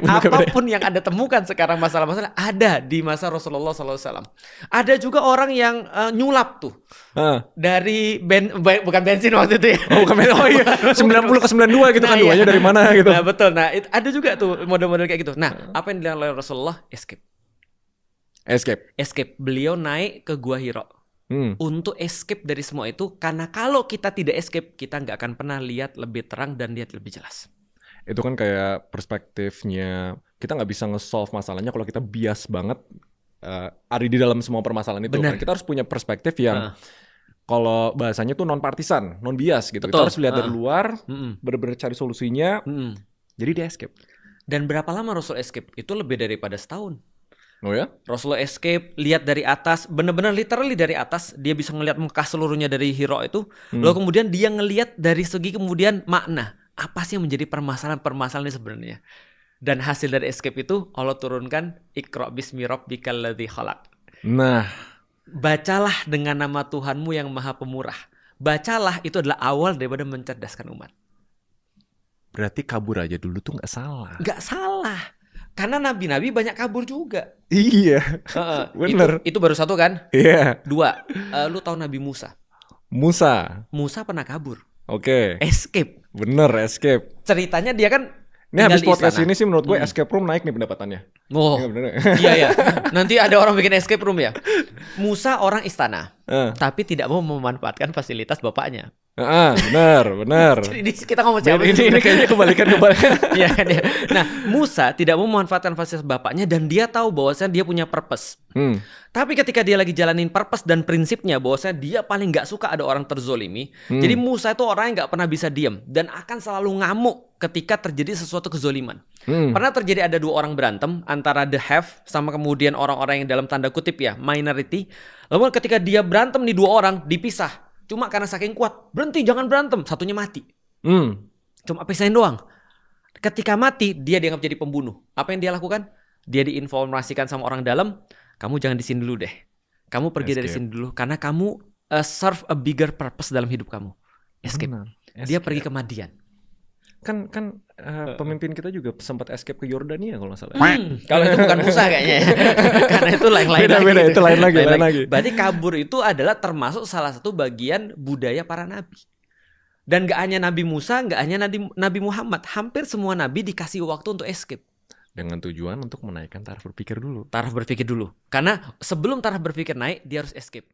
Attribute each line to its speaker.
Speaker 1: Apapun yang Anda temukan sekarang masalah-masalah ada di masa Rasulullah SAW. Ada juga orang yang nyulap tuh dari bukan bensin waktu itu ya.
Speaker 2: Oh, bukan bensin. Oh iya, 90 ke 92 gitu kan, duanya dari mana gitu.
Speaker 1: Nah betul, nah ada juga tuh model-model kayak gitu. Nah apa yang dilakukan oleh Rasulullah? Escape. Beliau naik ke Gua Hira untuk escape dari semua itu. Karena kalau kita tidak escape, kita nggak akan pernah lihat lebih terang dan lihat lebih jelas.
Speaker 2: Itu kan kayak perspektifnya, kita nggak bisa nge-solve masalahnya kalau kita bias banget ada di dalam semua permasalahan itu. Kan kita harus punya perspektif yang kalau bahasanya tuh non-partisan, non-bias gitu.
Speaker 1: Betul.
Speaker 2: Kita harus lihat dari luar, bener-bener cari solusinya, jadi dia escape.
Speaker 1: Dan berapa lama Rasul escape? Itu lebih daripada setahun.
Speaker 2: Oh ya?
Speaker 1: Rasulullah escape, lihat dari atas, benar-benar literally dari atas, dia bisa ngelihat Mekah seluruhnya dari Hira itu. Lalu kemudian dia ngelihat dari segi kemudian makna. Apa sih yang menjadi permasalahan ini sebenarnya? Dan hasil dari escape itu Allah turunkan Iqra bismi rabbikal ladzi khalaq.
Speaker 2: Nah,
Speaker 1: bacalah dengan nama Tuhanmu yang Maha Pemurah. Bacalah, itu adalah awal daripada mencerdaskan umat.
Speaker 2: Berarti kabur aja dulu tuh nggak salah.
Speaker 1: Nggak salah. Karena nabi-nabi banyak kabur juga.
Speaker 2: Iya, bener.
Speaker 1: Itu baru satu kan?
Speaker 2: Iya.
Speaker 1: Dua, lu tahu Nabi Musa? Musa pernah kabur.
Speaker 2: Oke.
Speaker 1: Escape.
Speaker 2: Bener, escape.
Speaker 1: Ceritanya dia kan
Speaker 2: ini habis podcast ini sih menurut gue escape room naik nih pendapatannya.
Speaker 1: Oh, iya. Nanti ada orang bikin escape room ya. Musa orang istana, tapi tidak mau memanfaatkan fasilitas bapaknya.
Speaker 2: Benar.
Speaker 1: Jadi kita ngomong siapa?
Speaker 2: Ini kayaknya kebalikan.
Speaker 1: Iya kan ya. Nah, Musa tidak mau memanfaatkan fasilitas bapaknya dan dia tahu bahwasanya dia punya purpose. Tapi ketika dia lagi jalanin purpose dan prinsipnya bahwasanya dia paling nggak suka ada orang terzolimi. Jadi Musa itu orang yang nggak pernah bisa diam dan akan selalu ngamuk ketika terjadi sesuatu kezoliman. Pernah terjadi ada dua orang berantem antara the have sama kemudian orang-orang yang dalam tanda kutip ya minority. Lalu ketika dia berantem nih dua orang dipisah. Cuma karena saking kuat, berhenti jangan berantem, satunya mati. Cuma pisahin doang. Ketika mati, dia dianggap jadi pembunuh. Apa yang dia lakukan? Dia diinformasikan sama orang dalam, kamu jangan di sini dulu deh. Kamu pergi dari sini dulu karena kamu serve a bigger purpose dalam hidup kamu. Escape. Dia pergi ke Madian.
Speaker 2: Kan pemimpin kita juga sempat escape ke Yordania kalau nggak salah.
Speaker 1: Kalau itu bukan Musa kayaknya ya. Karena itu lain-lain
Speaker 2: beda, itu lain lagi.
Speaker 1: Berarti kabur itu adalah termasuk salah satu bagian budaya para nabi. Dan gak hanya Nabi Musa, gak hanya Nabi Muhammad, hampir semua nabi dikasih waktu untuk escape.
Speaker 2: Dengan tujuan untuk menaikkan taraf berpikir dulu.
Speaker 1: Karena sebelum taraf berpikir naik, dia harus escape.